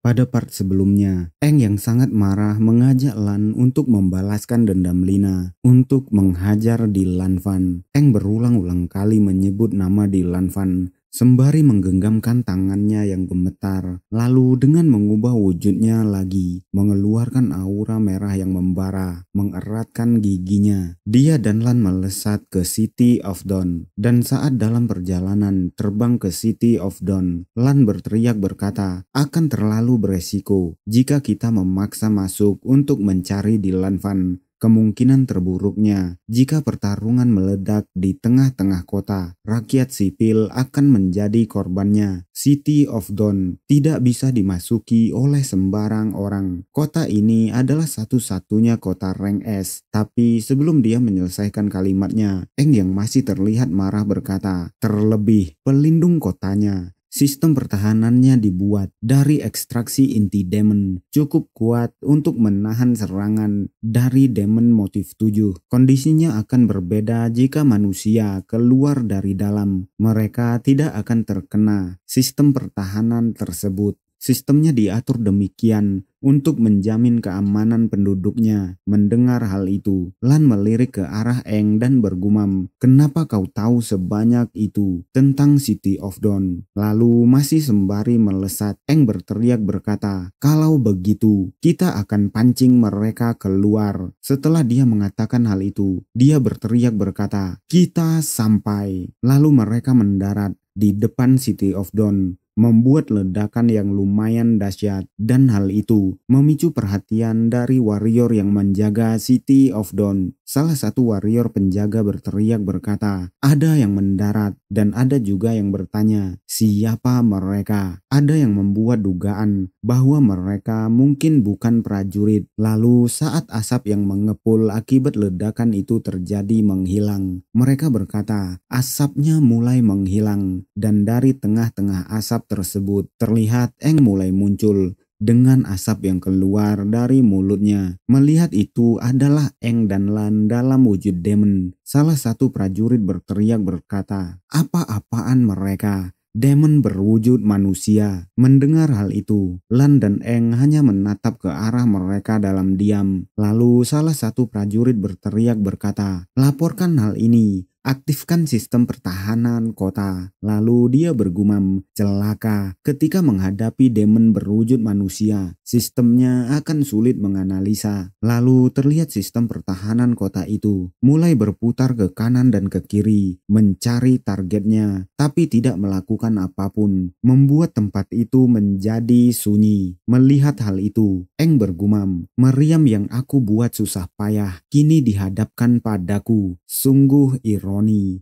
Pada part sebelumnya, Eng yang sangat marah mengajak Lan untuk membalaskan dendam Lina untuk menghajar di Lanvan. Eng berulang-ulang kali menyebut nama di Lanvan sembari menggenggamkan tangannya yang gemetar, lalu dengan mengubah wujudnya lagi, mengeluarkan aura merah yang membara, mengeratkan giginya. Dia dan Lan melesat ke City of Dawn, dan saat dalam perjalanan terbang ke City of Dawn, Lan berteriak berkata, akan terlalu beresiko jika kita memaksa masuk untuk mencari di Lanvan. Kemungkinan terburuknya, jika pertarungan meledak di tengah-tengah kota, rakyat sipil akan menjadi korbannya. City of Dawn tidak bisa dimasuki oleh sembarang orang. Kota ini adalah satu-satunya kota rank S. Tapi sebelum dia menyelesaikan kalimatnya, Eng yang masih terlihat marah berkata, terlebih pelindung kotanya. Sistem pertahanannya dibuat dari ekstraksi inti demon, cukup kuat untuk menahan serangan dari demon motif 7. Kondisinya akan berbeda jika manusia keluar dari dalam. Mereka tidak akan terkena sistem pertahanan tersebut. Sistemnya diatur demikian untuk menjamin keamanan penduduknya. Mendengar hal itu, Lan melirik ke arah Eng dan bergumam, kenapa kau tahu sebanyak itu tentang City of Dawn? Lalu masih sembari melesat, Eng berteriak berkata, kalau begitu kita akan pancing mereka keluar. Setelah dia mengatakan hal itu, dia berteriak berkata, kita sampai. Lalu mereka mendarat di depan City of Dawn, membuat ledakan yang lumayan dahsyat, dan hal itu memicu perhatian dari warrior yang menjaga City of Dawn. Salah satu warrior penjaga berteriak berkata, ada yang mendarat dan ada juga yang bertanya, siapa mereka? Ada yang membuat dugaan bahwa mereka mungkin bukan prajurit. Lalu saat asap yang mengepul akibat ledakan itu terjadi menghilang, mereka berkata, asapnya mulai menghilang, dan dari tengah-tengah asap tersebut terlihat Eng mulai muncul dengan asap yang keluar dari mulutnya. Melihat itu adalah Eng dan Lan dalam wujud demon. Salah satu prajurit berteriak berkata, apa-apaan mereka? Demon berwujud manusia. Mendengar hal itu, Lan dan Eng hanya menatap ke arah mereka dalam diam. Lalu salah satu prajurit berteriak berkata, laporkan hal ini. Aktifkan sistem pertahanan kota. Lalu dia bergumam, celaka, ketika menghadapi demon berwujud manusia, sistemnya akan sulit menganalisa. Lalu terlihat sistem pertahanan kota itu mulai berputar ke kanan dan ke kiri, mencari targetnya, tapi tidak melakukan apapun, membuat tempat itu menjadi sunyi. Melihat hal itu, Eng bergumam, meriam yang aku buat susah payah, kini dihadapkan padaku. Sungguh ironis.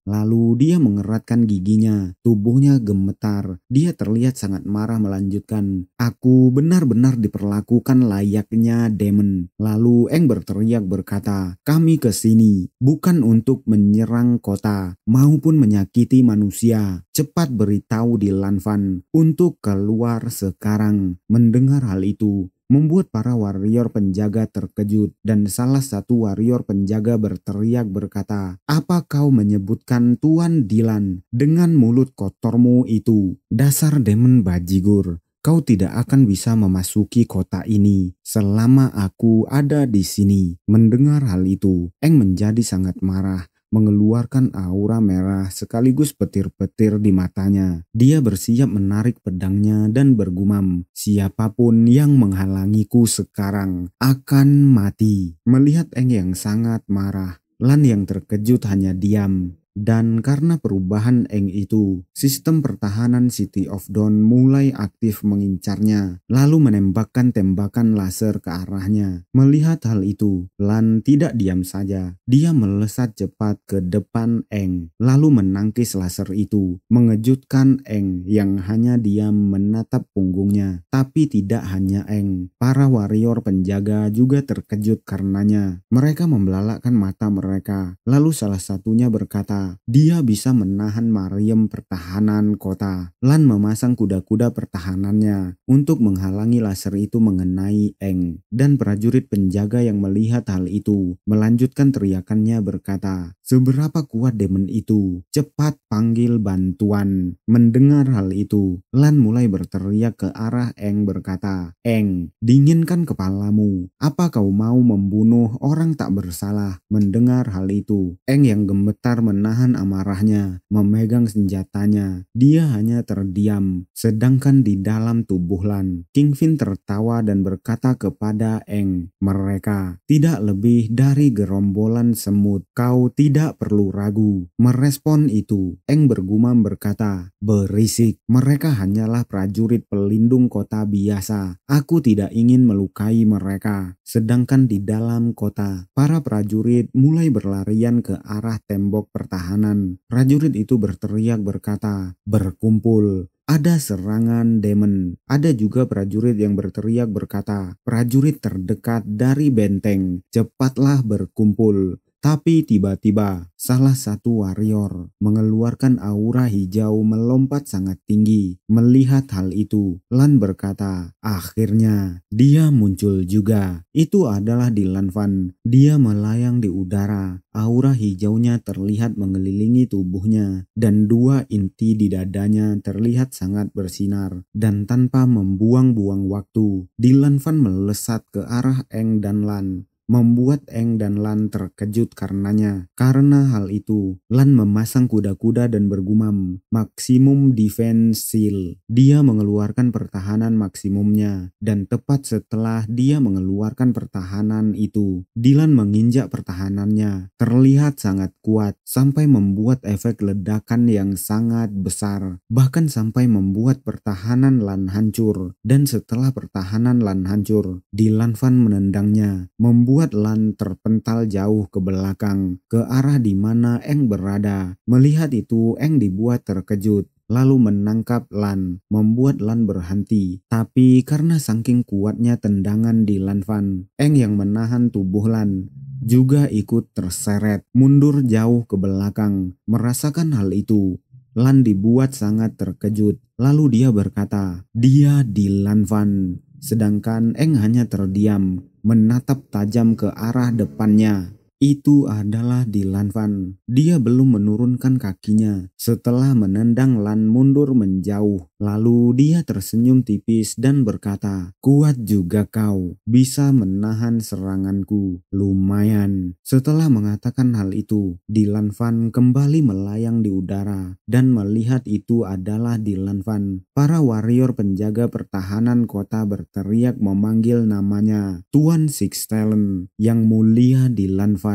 Lalu dia mengeratkan giginya, tubuhnya gemetar. Dia terlihat sangat marah melanjutkan, aku benar-benar diperlakukan layaknya demon. Lalu Eng berteriak berkata, kami ke sini bukan untuk menyerang kota maupun menyakiti manusia. Cepat beritahu di Lanvan untuk keluar sekarang. Mendengar hal itu membuat para warrior penjaga terkejut, dan salah satu warrior penjaga berteriak berkata, apa kau menyebutkan Tuan Dilan dengan mulut kotormu itu? Dasar demon bajigur, kau tidak akan bisa memasuki kota ini selama aku ada di sini. Mendengar hal itu, Eng menjadi sangat marah, mengeluarkan aura merah sekaligus petir-petir di matanya. Dia bersiap menarik pedangnya dan bergumam, siapapun yang menghalangiku sekarang akan mati. Melihat Eng yang sangat marah, Lan yang terkejut hanya diam. Dan karena perubahan Eng itu, sistem pertahanan City of Dawn mulai aktif mengincarnya, lalu menembakkan tembakan laser ke arahnya. Melihat hal itu, Lan tidak diam saja. Dia melesat cepat ke depan Eng, lalu menangkis laser itu, mengejutkan Eng yang hanya diam menatap punggungnya. Tapi tidak hanya Eng, para warrior penjaga juga terkejut karenanya. Mereka membelalakkan mata mereka, lalu salah satunya berkata, berkata, dia bisa menahan Maryam pertahanan kota. Lan memasang kuda-kuda pertahanannya untuk menghalangi laser itu mengenai Eng. Dan prajurit penjaga yang melihat hal itu melanjutkan teriakannya berkata, seberapa kuat demon itu? Cepat panggil bantuan. Mendengar hal itu, Lan mulai berteriak ke arah Eng berkata, Eng, dinginkan kepalamu. Apa kau mau membunuh orang tak bersalah? Mendengar hal itu, Eng yang gemetar menahan amarahnya, memegang senjatanya. Dia hanya terdiam, sedangkan di dalam tubuh Lan, King Fin tertawa dan berkata kepada Eng, mereka tidak lebih dari gerombolan semut. Kau tidak perlu ragu. Merespon itu, Eng bergumam berkata, berisik, mereka hanyalah prajurit pelindung kota biasa. Aku tidak ingin melukai mereka. Sedangkan di dalam kota, para prajurit mulai berlarian ke arah tembok pertahanan. Prajurit itu berteriak berkata, berkumpul. Ada serangan demon. Ada juga prajurit yang berteriak berkata, prajurit terdekat dari benteng, cepatlah berkumpul. Tapi tiba-tiba salah satu warrior mengeluarkan aura hijau melompat sangat tinggi. Melihat hal itu, Lan berkata, akhirnya dia muncul juga. Itu adalah Lan Fan. Dia melayang di udara. Aura hijaunya terlihat mengelilingi tubuhnya dan dua inti di dadanya terlihat sangat bersinar. Dan tanpa membuang-buang waktu, Lan Fan melesat ke arah Eng dan Lan, membuat Eng dan Lan terkejut karenanya. Karena hal itu, Lan memasang kuda-kuda dan bergumam, maksimum defense seal. Dia mengeluarkan pertahanan maksimumnya, dan tepat setelah dia mengeluarkan pertahanan itu, Lan menginjak pertahanannya. Terlihat sangat kuat, sampai membuat efek ledakan yang sangat besar, bahkan sampai membuat pertahanan Lan hancur. Dan setelah pertahanan Lan hancur, Lan Fan menendangnya, membuat Lan terpental jauh ke belakang, ke arah di mana Eng berada. Melihat itu, Eng dibuat terkejut, lalu menangkap Lan, membuat Lan berhenti. Tapi karena saking kuatnya tendangan Lan Fan, Eng yang menahan tubuh Lan juga ikut terseret, mundur jauh ke belakang. Merasakan hal itu, Lan dibuat sangat terkejut. Lalu dia berkata, dia Lan Fan. Sedangkan Eng hanya terdiam, menatap tajam ke arah depannya. Itu adalah Lan Fan. Dia belum menurunkan kakinya setelah menendang Lan mundur menjauh. Lalu dia tersenyum tipis dan berkata, kuat juga kau, bisa menahan seranganku. Lumayan. Setelah mengatakan hal itu, Lan Fan kembali melayang di udara dan melihat itu adalah Lan Fan. Para warrior penjaga pertahanan kota berteriak memanggil namanya, Tuan Six Talent, yang mulia Lan Fan.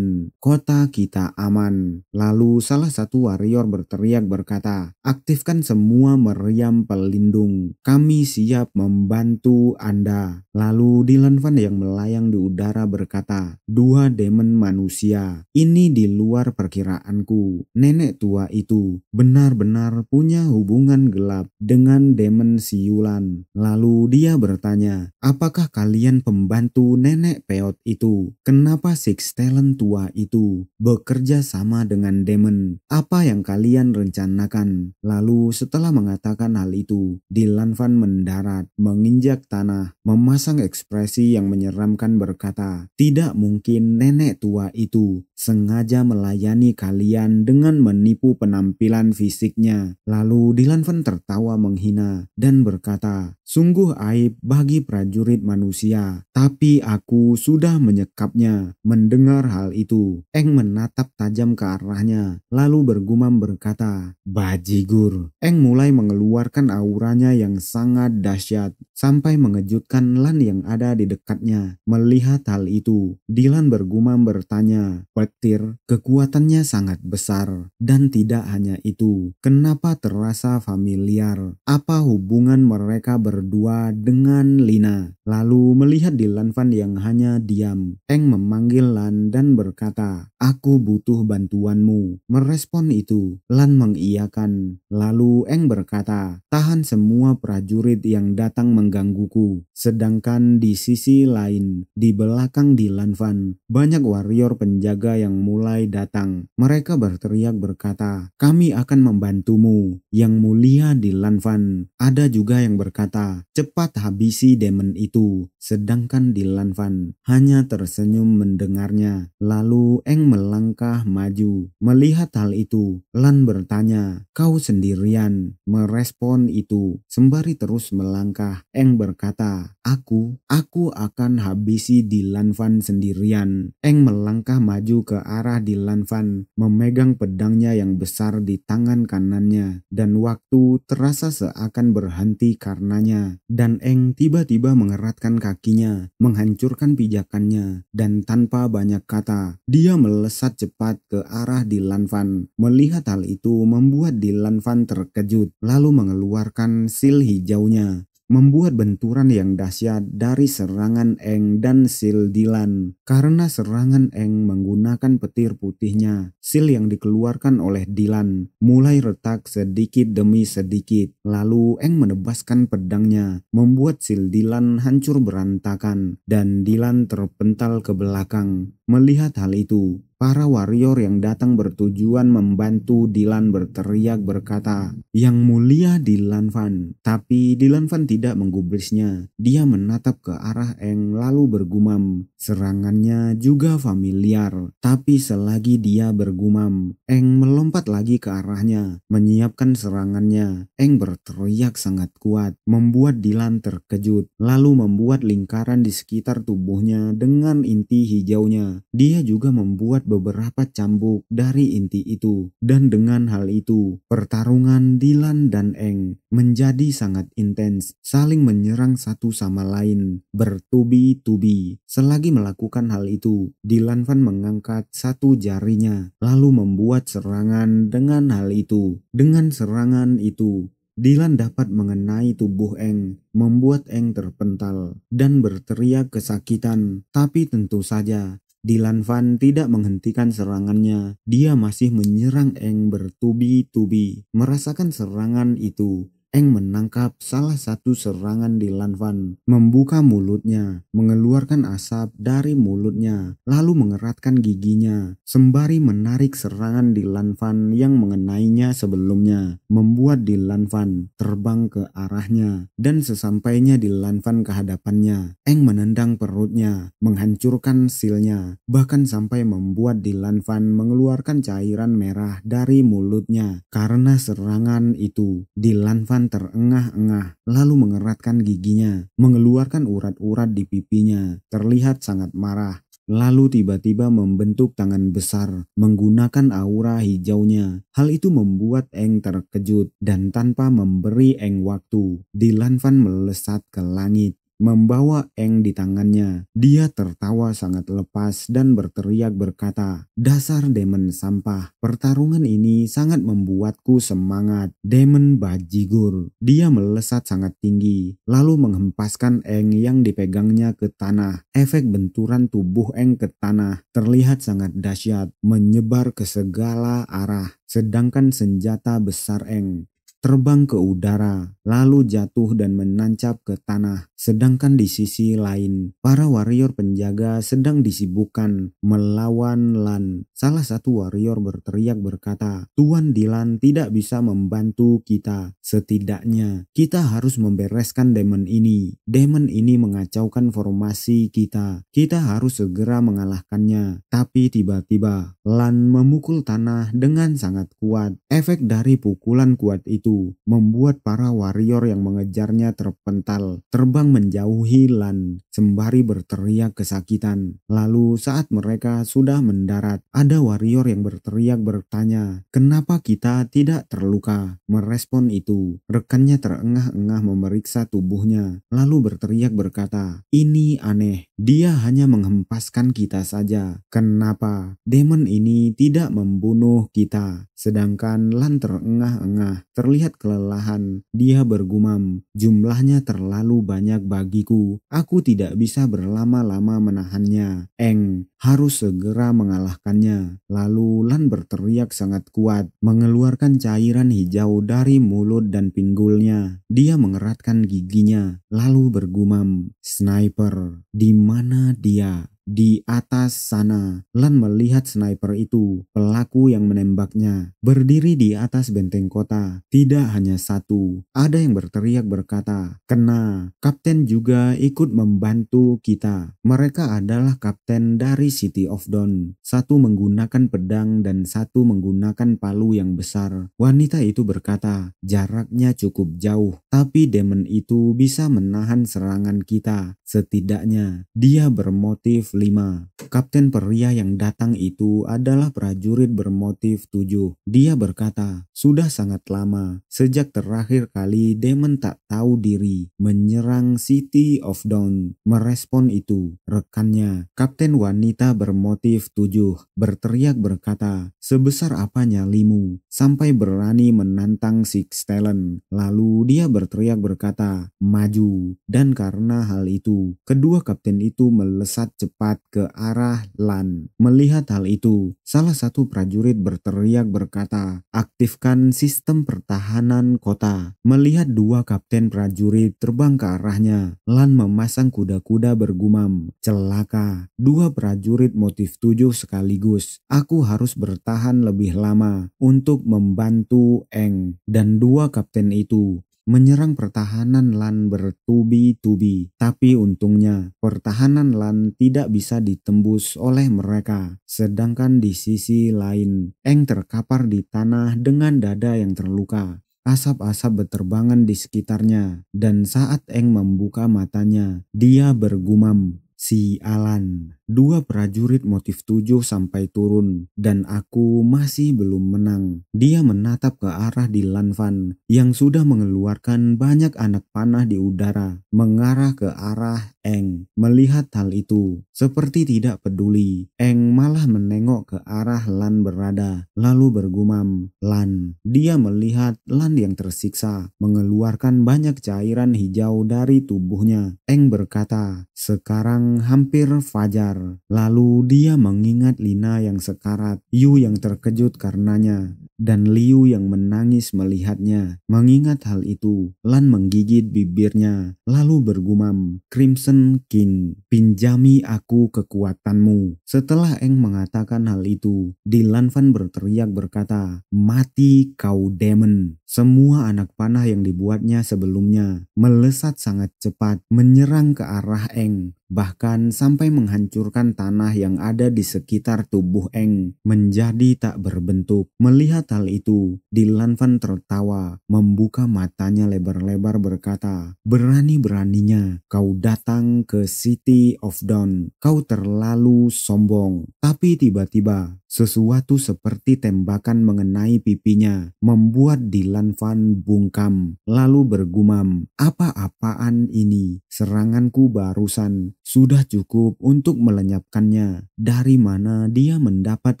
Kota kita aman. Lalu salah satu warrior berteriak berkata, aktifkan semua meriam pelindung. Kami siap membantu Anda. Lalu Lan Fan yang melayang di udara berkata, dua demon manusia. Ini di luar perkiraanku. Nenek tua itu benar-benar punya hubungan gelap dengan demon siulan. Lalu dia bertanya, apakah kalian pembantu nenek peot itu? Kenapa Six Talent tua itu bekerja sama dengan demon? Apa yang kalian rencanakan? Lalu setelah mengatakan hal itu, Lan Fan mendarat, menginjak tanah, memasang ekspresi yang menyeramkan berkata, tidak mungkin nenek tua itu sengaja melayani kalian dengan menipu penampilan fisiknya. Lalu Lan Fan tertawa menghina dan berkata, sungguh aib bagi prajurit manusia, tapi aku sudah menyekapnya. Mendengar hal itu, Eng menatap tajam ke arahnya, lalu bergumam berkata, bajigur. Eng mulai mengeluarkan auranya yang sangat dahsyat, sampai mengejutkan Lan yang ada di dekatnya. Melihat hal itu, Lan bergumam bertanya, petir, kekuatannya sangat besar. Dan tidak hanya itu, kenapa terasa familiar? Apa hubungan mereka berdua dengan Lina? Lalu melihat Lan Fan yang hanya diam, Eng memanggil Lan dan Lan berkata, "Aku butuh bantuanmu." Merespon itu, Lan mengiyakan. Lalu Eng berkata, "Tahan semua prajurit yang datang menggangguku." Sedangkan di sisi lain, di belakang di Lanfan, banyak warrior penjaga yang mulai datang. Mereka berteriak berkata, "Kami akan membantumu, Yang Mulia di Lanfan." Ada juga yang berkata, "Cepat habisi demon itu." Sedangkan di Lanfan hanya tersenyum mendengarnya. Lalu Eng melangkah maju. Melihat hal itu, Lan bertanya, "Kau sendirian?" Merespon itu, sembari terus melangkah, Eng berkata, Aku akan habisi di Lanfan sendirian." Eng melangkah maju ke arah di Lanfan, memegang pedangnya yang besar di tangan kanannya, dan waktu terasa seakan berhenti karenanya. Dan Eng tiba-tiba mengeratkan kakinya, menghancurkan pijakannya, dan tanpa banyak kata, dia melesat cepat ke arah di Lanfan. Melihat hal itu membuat di Lanfan terkejut, lalu mengeluarkan sil hijaunya, membuat benturan yang dahsyat dari serangan Eng dan sil Dilan. Karena serangan Eng menggunakan petir putihnya, sil yang dikeluarkan oleh Dilan mulai retak sedikit demi sedikit. Lalu Eng menebaskan pedangnya, membuat sil Dilan hancur berantakan, dan Dilan terpental ke belakang. Melihat hal itu, para warrior yang datang bertujuan membantu Dilan berteriak berkata, "Yang Mulia di Lanfan." Tapi di Lanfan tidak menggubrisnya. Dia menatap ke arah Eng lalu bergumam. Serangannya juga familiar. Tapi selagi dia bergumam, Eng melompat lagi ke arahnya, menyiapkan serangannya. Eng berteriak sangat kuat, membuat Dilan terkejut, lalu membuat lingkaran di sekitar tubuhnya dengan inti hijaunya. Dia juga membuat beberapa cambuk dari inti itu. Dan dengan hal itu, pertarungan Dilan dan Eng menjadi sangat intens, saling menyerang satu sama lain, bertubi-tubi. Selagi melakukan hal itu, Dilanvan mengangkat satu jarinya, lalu membuat serangan dengan hal itu. Dengan serangan itu, Dilan dapat mengenai tubuh Eng, membuat Eng terpental dan berteriak kesakitan. Tapi tentu saja, Dilan Van tidak menghentikan serangannya. Dia masih menyerang Eng bertubi-tubi. Merasakan serangan itu, Eng menangkap salah satu serangan Dilan Van, membuka mulutnya, mengeluarkan asap dari mulutnya, lalu mengeratkan giginya, sembari menarik serangan Dilan Van yang mengenainya sebelumnya, membuat Dilan Van terbang ke arahnya. Dan sesampainya Dilan Van ke hadapannya, Eng menendang perutnya, menghancurkan silnya, bahkan sampai membuat Dilan Van mengeluarkan cairan merah dari mulutnya. Karena serangan itu, Dilan Van terengah-engah, lalu mengeratkan giginya, mengeluarkan urat-urat di pipinya, terlihat sangat marah. Lalu tiba-tiba membentuk tangan besar menggunakan aura hijaunya. Hal itu membuat Eng terkejut, dan tanpa memberi Eng waktu, Dilan Van melesat ke langit, membawa Eng di tangannya. Dia tertawa sangat lepas dan berteriak berkata, "Dasar demon sampah, pertarungan ini sangat membuatku semangat." Demon bajigur. Dia melesat sangat tinggi, lalu menghempaskan Eng yang dipegangnya ke tanah. Efek benturan tubuh Eng ke tanah terlihat sangat dahsyat, menyebar ke segala arah. Sedangkan senjata besar Eng terbang ke udara, lalu jatuh dan menancap ke tanah. Sedangkan di sisi lain, para warrior penjaga sedang disibukkan melawan Lan. Salah satu warrior berteriak berkata, "Tuan Dilan tidak bisa membantu kita. Setidaknya kita harus membereskan demon ini. Demon ini mengacaukan formasi kita. Kita harus segera mengalahkannya." Tapi tiba-tiba Lan memukul tanah dengan sangat kuat. Efek dari pukulan kuat itu membuat para warrior yang mengejarnya terpental, terbang menjauhi Lan, sembari berteriak kesakitan. Lalu saat mereka sudah mendarat, ada warrior yang berteriak bertanya, "Kenapa kita tidak terluka?" Merespon itu, rekannya terengah-engah memeriksa tubuhnya, lalu berteriak berkata, "Ini aneh, dia hanya menghempaskan kita saja. Kenapa demon ini tidak membunuh kita?" Sedangkan Lan terengah-engah, terlihat Terlihat kelelahan, dia bergumam, jumlahnya terlalu banyak bagiku. Aku tidak bisa berlama-lama menahannya. Eng harus segera mengalahkannya. Lalu Lan berteriak sangat kuat, mengeluarkan cairan hijau dari mulut dan pinggulnya. Dia mengeratkan giginya, lalu bergumam, "Sniper, di mana dia?" Di atas sana, Lan melihat sniper itu, pelaku yang menembaknya, berdiri di atas benteng kota. Tidak hanya satu, ada yang berteriak berkata, "Kena, kapten juga ikut membantu kita." Mereka adalah kapten dari City of Dawn. Satu menggunakan pedang dan satu menggunakan palu yang besar. Wanita itu berkata, "Jaraknya cukup jauh, tapi demon itu bisa menahan serangan kita. Setidaknya, dia bermotif 5. Kapten pria yang datang itu adalah prajurit bermotif 7. Dia berkata, "Sudah sangat lama, sejak terakhir kali demon tak tahu diri menyerang City of Dawn." Merespon itu, rekannya, kapten wanita bermotif 7, berteriak berkata, "Sebesar apa nyalimu sampai berani menantang Six Talent?" Lalu dia berteriak berkata, "Maju." Dan karena hal itu, kedua kapten itu melesat cepat ke arah Lan. Melihat hal itu, salah satu prajurit berteriak berkata, "Aktifkan sistem pertahanan kota." Melihat dua kapten prajurit terbang ke arahnya, Lan memasang kuda-kuda bergumam, "Celaka, dua prajurit motif 7 sekaligus. Aku harus bertahan lebih lama untuk membantu Eng." Dan dua kapten itu menyerang pertahanan Lan bertubi-tubi. Tapi untungnya pertahanan Lan tidak bisa ditembus oleh mereka. Sedangkan di sisi lain, Eng terkapar di tanah dengan dada yang terluka. Asap-asap berterbangan di sekitarnya, dan saat Eng membuka matanya, dia bergumam, "Sialan, dua prajurit motif 7 sampai turun, dan aku masih belum menang." Dia menatap ke arah di Lanvan yang sudah mengeluarkan banyak anak panah di udara, mengarah ke arah Eng. Melihat hal itu, seperti tidak peduli, Eng malah menengok ke arah Lan berada, lalu bergumam, "Lan." Dia melihat Lan yang tersiksa, mengeluarkan banyak cairan hijau dari tubuhnya. Eng berkata, "Sekarang hampir fajar." Lalu dia mengingat Lina yang sekarat, Yu yang terkejut karenanya, dan Liu yang menangis melihatnya. Mengingat hal itu, Lan menggigit bibirnya, lalu bergumam, "Crimson King, pinjami aku kekuatanmu." Setelah Eng mengatakan hal itu, Di Lanvan berteriak berkata, "Mati kau demon." Semua anak panah yang dibuatnya sebelumnya melesat sangat cepat, menyerang ke arah Eng, bahkan sampai menghancurkan tanah yang ada di sekitar tubuh Eng menjadi tak berbentuk. Melihat hal itu, Di Lanvan tertawa, membuka matanya lebar-lebar berkata, "Berani-beraninya kau datang ke City of Dawn. Kau terlalu sombong." Tapi tiba-tiba, sesuatu seperti tembakan mengenai pipinya, membuat Di Lanvan bungkam, lalu bergumam, "Apa-apaan ini? Seranganku barusan sudah cukup untuk melenyapkannya. Dari mana dia mendapat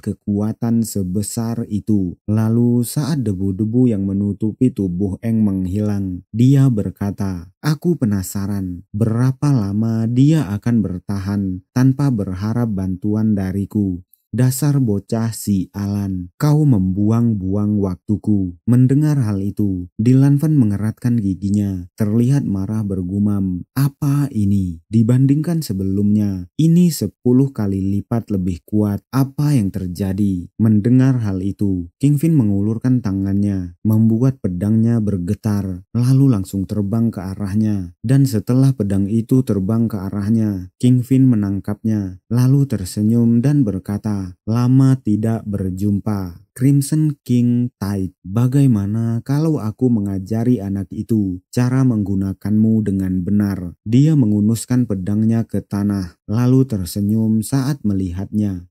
kekuatan sebesar itu?" Lalu saat debu-debu yang menutupi tubuh Eng menghilang, dia berkata, "Aku penasaran berapa lama dia akan bertahan tanpa berharap bantuan dariku. Dasar bocah sialan, kau membuang-buang waktuku." Mendengar hal itu, Di Lanvan mengeratkan giginya, terlihat marah bergumam, "Apa ini? Dibandingkan sebelumnya, ini 10 kali lipat lebih kuat. Apa yang terjadi?" Mendengar hal itu, King Fin mengulurkan tangannya, membuat pedangnya bergetar, lalu langsung terbang ke arahnya. Dan setelah pedang itu terbang ke arahnya, King Fin menangkapnya, lalu tersenyum dan berkata, "Lama tidak berjumpa, Crimson King Tide. Bagaimana kalau aku mengajari anak itu cara menggunakanmu dengan benar?" Dia mengunuskan pedangnya ke tanah, lalu tersenyum saat melihatnya.